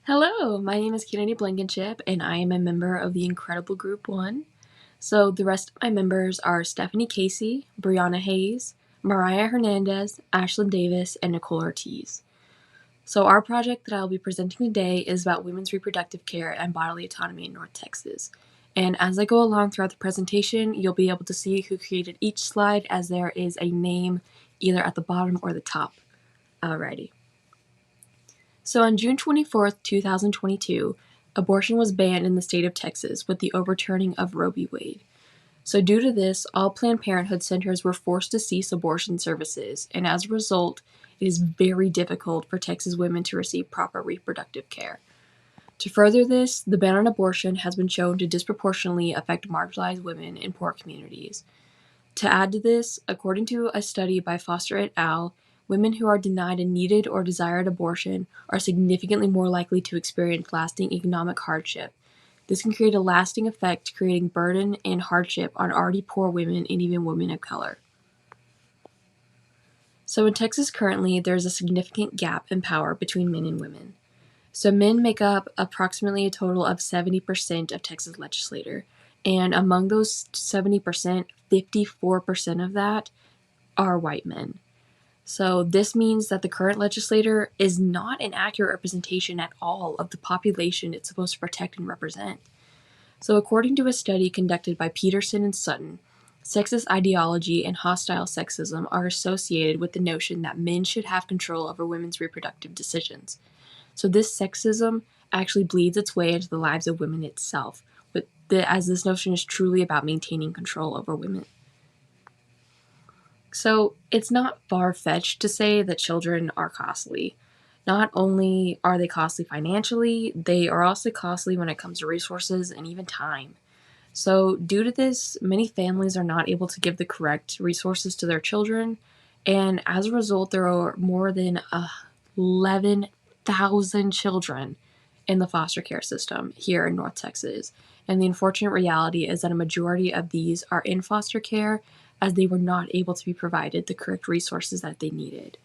Hello, my name is Kennedy Blankenship, and I am a member of the incredible Group 1. So the rest of my members are Stephanie Casey, Brianna Hayes, Mariah Hernandez, Ashlyn Davis, and Nicole Ortiz. So our project that I'll be presenting today is about women's reproductive care and bodily autonomy in North Texas. And as I go along throughout the presentation, you'll be able to see who created each slide, as there is a name either at the bottom or the top. Alrighty. So on June 24th, 2022, abortion was banned in the state of Texas with the overturning of Roe v. Wade. So due to this, all Planned Parenthood centers were forced to cease abortion services, and as a result, it is very difficult for Texas women to receive proper reproductive care. To further this, the ban on abortion has been shown to disproportionately affect marginalized women in poor communities. To add to this, according to a study by Foster et al., women who are denied a needed or desired abortion are significantly more likely to experience lasting economic hardship. This can create a lasting effect, creating burden and hardship on already poor women and even women of color. So in Texas currently, there's a significant gap in power between men and women. So men make up approximately a total of 70% of Texas legislators, and among those 70%, 54% of that are white men. So this means that the current legislator is not an accurate representation at all of the population it's supposed to protect and represent. So according to a study conducted by Peterson and Sutton, sexist ideology and hostile sexism are associated with the notion that men should have control over women's reproductive decisions. So this sexism actually bleeds its way into the lives of women itself, as this notion is truly about maintaining control over women. So it's not far-fetched to say that children are costly. Not only are they costly financially, they are also costly when it comes to resources and even time. So due to this, many families are not able to give the correct resources to their children, and as a result, there are more than 11,000 children in the foster care system here in North Texas. And the unfortunate reality is that a majority of these are in foster care, as they were not able to be provided the correct resources that they needed.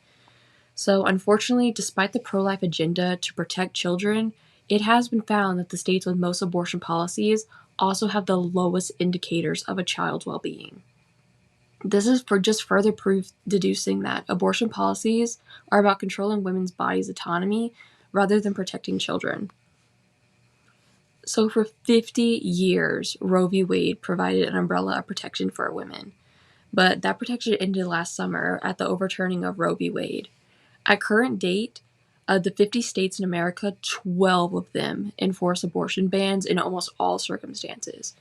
So unfortunately, despite the pro-life agenda to protect children, it has been found that the states with most abortion policies also have the lowest indicators of a child's well-being. This is for just further proof deducing that abortion policies are about controlling women's bodies' autonomy rather than protecting children. So for 50 years, Roe v. Wade provided an umbrella of protection for women. But that protection ended last summer at the overturning of Roe v. Wade. At current date, of the 50 states in America, 12 of them enforce abortion bans in almost all circumstances.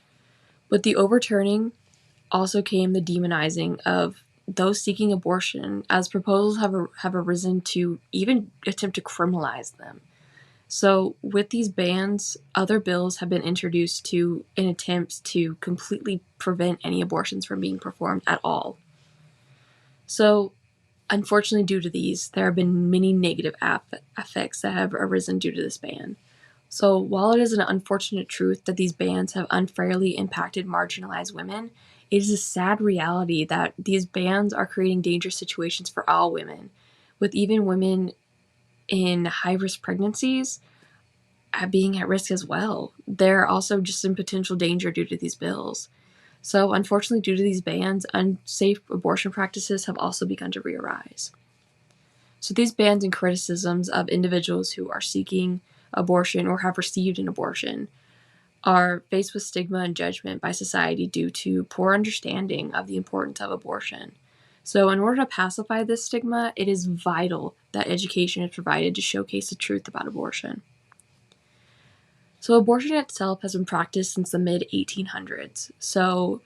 With the overturning also came the demonizing of those seeking abortion, as proposals have arisen to even attempt to criminalize them. So with these bans, other bills have been introduced in attempts to completely prevent any abortions from being performed at all. So unfortunately, due to these, there have been many negative effects that have arisen due to this ban. So while it is an unfortunate truth that these bans have unfairly impacted marginalized women, it is a sad reality that these bans are creating dangerous situations for all women, with even women in high-risk pregnancies being at risk as well. They're also just in potential danger due to these bills. So unfortunately, due to these bans, unsafe abortion practices have also begun to re-arise. So these bans and criticisms of individuals who are seeking abortion or have received an abortion are faced with stigma and judgment by society due to poor understanding of the importance of abortion. So in order to pacify this stigma, it is vital that education is provided to showcase the truth about abortion. So abortion itself has been practiced since the mid-1800s. So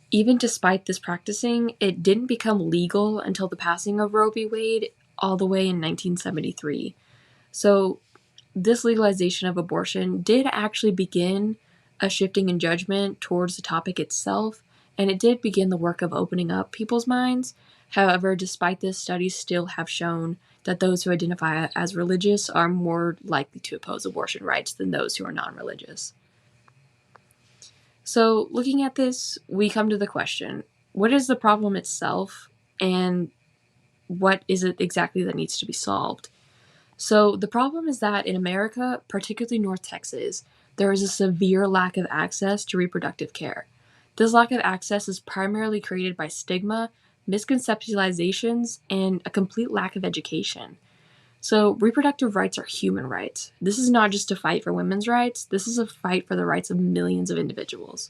even despite this practicing, it didn't become legal until the passing of Roe v. Wade all the way in 1973. So this legalization of abortion did actually begin a shifting in judgment towards the topic itself, and it did begin the work of opening up people's minds. However, despite this, studies still have shown that those who identify as religious are more likely to oppose abortion rights than those who are non-religious. So looking at this, we come to the question, what is the problem itself, and what is it exactly that needs to be solved? So the problem is that in America, particularly North Texas, there is a severe lack of access to reproductive care. This lack of access is primarily created by stigma, misconceptualizations, and a complete lack of education. So reproductive rights are human rights. This is not just a fight for women's rights, this is a fight for the rights of millions of individuals.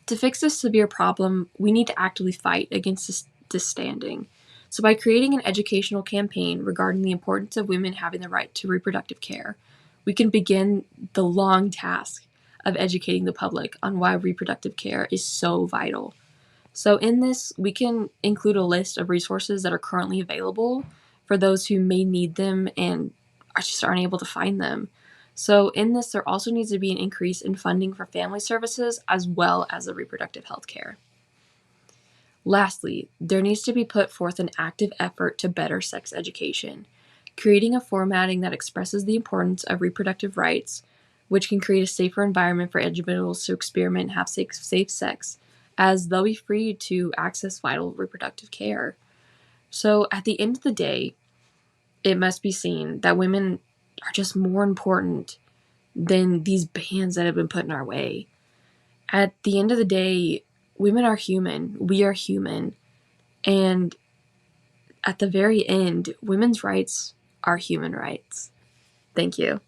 To fix this severe problem, we need to actively fight against this standing. So, by creating an educational campaign regarding the importance of women having the right to reproductive care, we can begin the long task of educating the public on why reproductive care is so vital. So, in this, we can include a list of resources that are currently available for those who may need them and just aren't able to find them. So, in this, there also needs to be an increase in funding for family services as well as the reproductive health care. Lastly, there needs to be put forth an active effort to better sex education, creating a formatting that expresses the importance of reproductive rights, which can create a safer environment for individuals to experiment and have safe sex, as they'll be free to access vital reproductive care. So, at the end of the day, it must be seen that women are just more important than these bans that have been put in our way. At the end of the day, women are human. We are human. And at the very end, women's rights are human rights. Thank you.